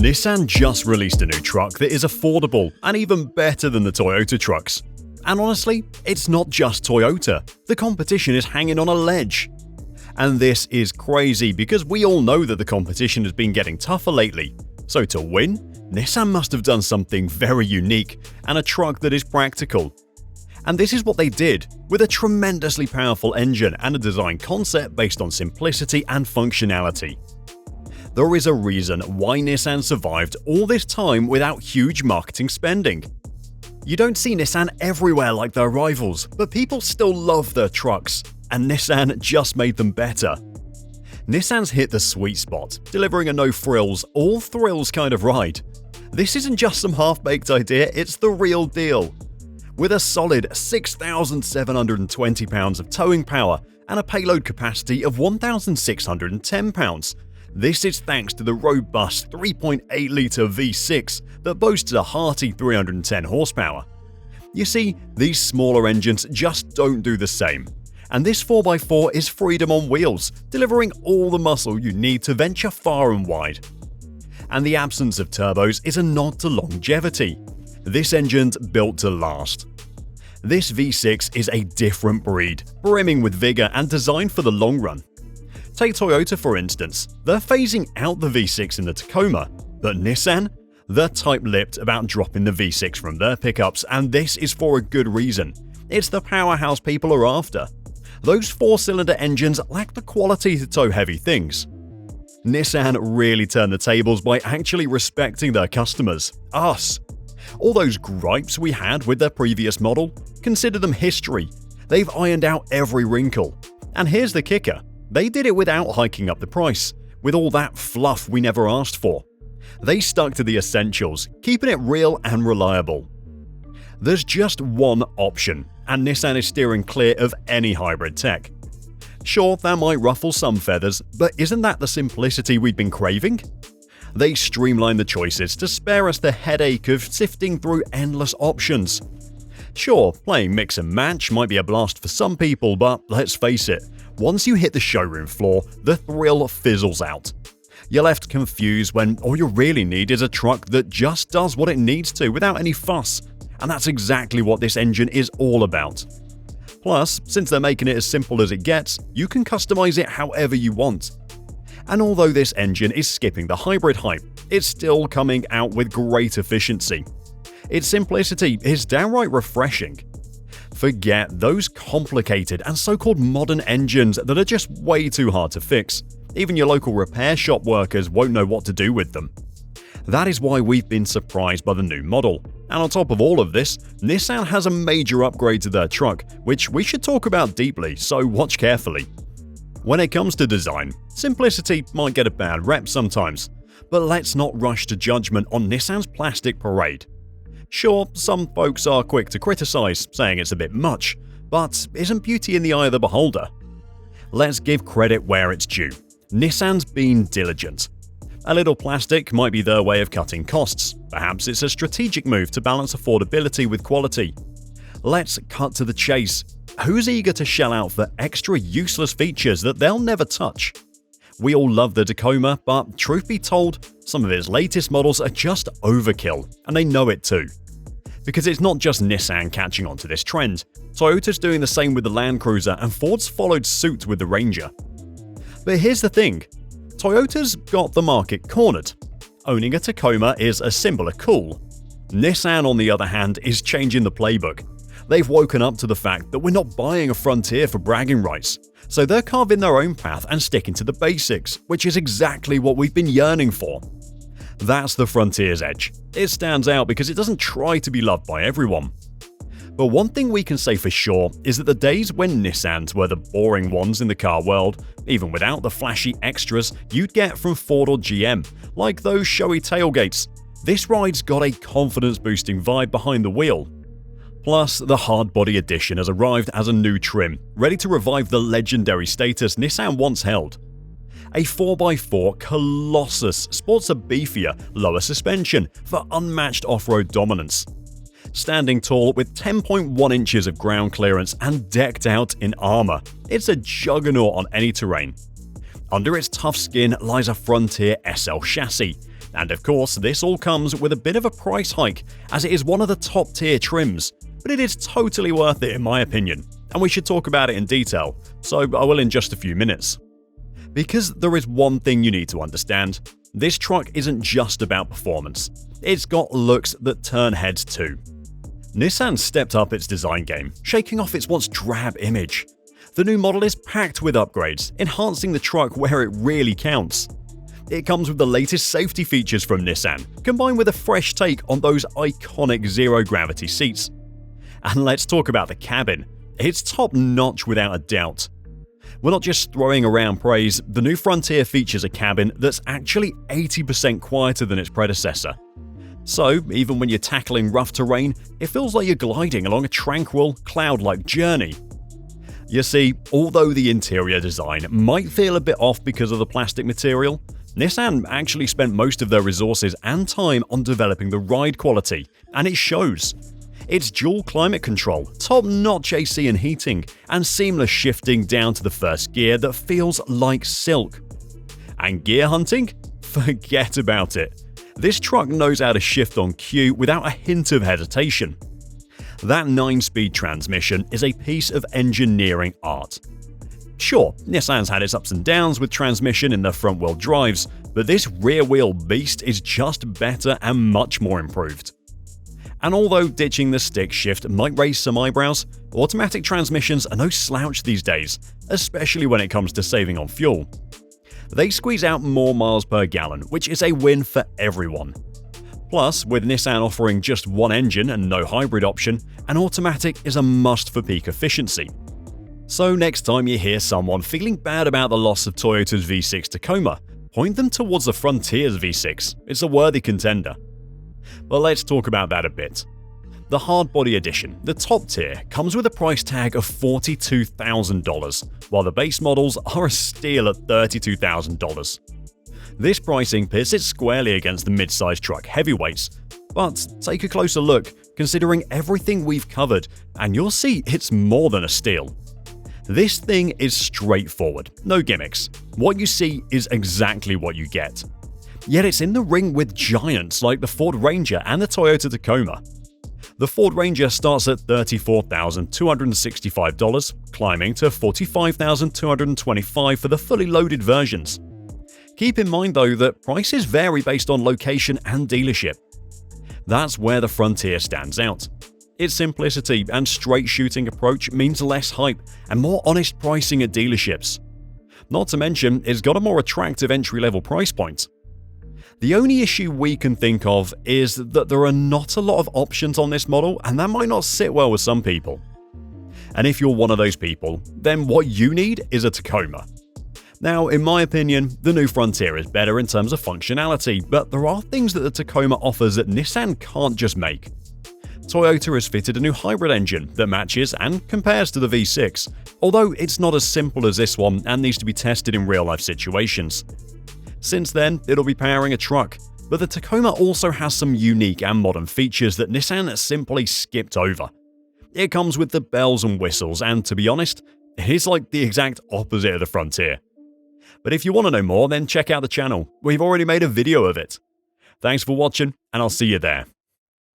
Nissan just released a new truck that is affordable and even better than the Toyota trucks. And honestly, it's not just Toyota. The competition is hanging on a ledge. And this is crazy because we all know that the competition has been getting tougher lately. So to win, Nissan must have done something very unique and a truck that is practical. And this is what they did, with a tremendously powerful engine and a design concept based on simplicity and functionality. There is a reason why Nissan survived all this time without huge marketing spending. You don't see Nissan everywhere like their rivals, but people still love their trucks, and Nissan just made them better. Nissan's hit the sweet spot, delivering a no-frills, all-thrills kind of ride. This isn't just some half-baked idea, it's the real deal. With a solid 6,720 pounds of towing power and a payload capacity of 1,610 pounds, this is thanks to the robust 3.8-litre V6 that boasts a hearty 310 horsepower. You see, these smaller engines just don't do the same. And this 4x4 is freedom on wheels, delivering all the muscle you need to venture far and wide. And the absence of turbos is a nod to longevity. This engine's built to last. This V6 is a different breed, brimming with vigor and designed for the long run. Take Toyota for instance, they're phasing out the V6 in the Tacoma, but Nissan? They're tight-lipped about dropping the V6 from their pickups, and this is for a good reason. It's the powerhouse people are after. Those four-cylinder engines lack the quality to tow heavy things. Nissan really turned the tables by actually respecting their customers, us. All those gripes we had with their previous model, consider them history. They've ironed out every wrinkle. And here's the kicker. They did it without hiking up the price, with all that fluff we never asked for. They stuck to the essentials, keeping it real and reliable. There's just one option, and Nissan is steering clear of any hybrid tech. Sure, that might ruffle some feathers, but isn't that the simplicity we've been craving? They streamline the choices to spare us the headache of sifting through endless options. Sure, playing mix and match might be a blast for some people, but let's face it, once you hit the showroom floor, the thrill fizzles out. You're left confused when all you really need is a truck that just does what it needs to without any fuss, and that's exactly what this engine is all about. Plus, since they're making it as simple as it gets, you can customize it however you want. And although this engine is skipping the hybrid hype, it's still coming out with great efficiency. Its simplicity is downright refreshing. Forget those complicated and so-called modern engines that are just way too hard to fix. Even your local repair shop workers won't know what to do with them. That is why we've been surprised by the new model. And on top of all of this, Nissan has a major upgrade to their truck, which we should talk about deeply, so watch carefully. When it comes to design, simplicity might get a bad rep sometimes, but let's not rush to judgment on Nissan's plastic parade. Sure, some folks are quick to criticize, saying it's a bit much, but isn't beauty in the eye of the beholder? Let's give credit where it's due. Nissan's been diligent. A little plastic might be their way of cutting costs. Perhaps it's a strategic move to balance affordability with quality. Let's cut to the chase. Who's eager to shell out for extra useless features that they'll never touch? We all love the Tacoma, but truth be told, some of its latest models are just overkill, and they know it too. Because it's not just Nissan catching on to this trend. Toyota's doing the same with the Land Cruiser, and Ford's followed suit with the Ranger. But here's the thing. Toyota's got the market cornered. Owning a Tacoma is a symbol of cool. Nissan, on the other hand, is changing the playbook. They've woken up to the fact that we're not buying a Frontier for bragging rights, so they're carving their own path and sticking to the basics, which is exactly what we've been yearning for. That's the Frontier's edge. It stands out because it doesn't try to be loved by everyone. But one thing we can say for sure is that the days when Nissans were the boring ones in the car world, even without the flashy extras you'd get from Ford or GM, like those showy tailgates, this ride's got a confidence-boosting vibe behind the wheel. Plus, the hardbody edition has arrived as a new trim, ready to revive the legendary status Nissan once held. A 4x4 Colossus sports a beefier, lower suspension for unmatched off-road dominance. Standing tall with 10.1 inches of ground clearance and decked out in armor, it's a juggernaut on any terrain. Under its tough skin lies a Frontier SL chassis, And of course, this all comes with a bit of a price hike as it is one of the top tier trims, but it is totally worth it in my opinion, and we should talk about it in detail, so I will in just a few minutes. Because there is one thing you need to understand, this truck isn't just about performance, it's got looks that turn heads too. Nissan stepped up its design game, shaking off its once drab image. The new model is packed with upgrades, enhancing the truck where it really counts. It comes with the latest safety features from Nissan, combined with a fresh take on those iconic zero-gravity seats. And let's talk about the cabin. It's top-notch without a doubt. We're not just throwing around praise, the new Frontier features a cabin that's actually 80% quieter than its predecessor. So, even when you're tackling rough terrain, it feels like you're gliding along a tranquil, cloud-like journey. You see, although the interior design might feel a bit off because of the plastic material, Nissan actually spent most of their resources and time on developing the ride quality, and it shows. It's dual climate control, top-notch AC and heating, and seamless shifting down to the first gear that feels like silk. And gear hunting? Forget about it. This truck knows how to shift on cue without a hint of hesitation. That 9-speed transmission is a piece of engineering art. Sure, Nissan's had its ups and downs with transmission in their front-wheel drives, but this rear-wheel beast is just better and much more improved. And although ditching the stick shift might raise some eyebrows, automatic transmissions are no slouch these days, especially when it comes to saving on fuel. They squeeze out more miles per gallon, which is a win for everyone. Plus, with Nissan offering just one engine and no hybrid option, an automatic is a must for peak efficiency. So next time you hear someone feeling bad about the loss of Toyota's V6 Tacoma, point them towards the Frontier's V6, it's a worthy contender. But let's talk about that a bit. The Hardbody Edition, the top tier, comes with a price tag of $42,000, while the base models are a steal at $32,000. This pricing pits it squarely against the mid-size truck heavyweights, but take a closer look, considering everything we've covered, and you'll see it's more than a steal. This thing is straightforward, no gimmicks. What you see is exactly what you get. Yet it's in the ring with giants like the Ford Ranger and the Toyota Tacoma. The Ford Ranger starts at $34,265, climbing to $45,225 for the fully loaded versions. Keep in mind though that prices vary based on location and dealership. That's where the Frontier stands out. Its simplicity and straight shooting approach means less hype and more honest pricing at dealerships. Not to mention, it's got a more attractive entry-level price point. The only issue we can think of is that there are not a lot of options on this model, and that might not sit well with some people. And if you're one of those people, then what you need is a Tacoma. Now, in my opinion, the new Frontier is better in terms of functionality, but there are things that the Tacoma offers that Nissan can't just make. Toyota has fitted a new hybrid engine that matches and compares to the V6, although it's not as simple as this one and needs to be tested in real-life situations. Since then, it'll be powering a truck, but the Tacoma also has some unique and modern features that Nissan simply skipped over. It comes with the bells and whistles, and to be honest, it is like the exact opposite of the Frontier. But if you want to know more, then check out the channel. We've already made a video of it. Thanks for watching, and I'll see you there.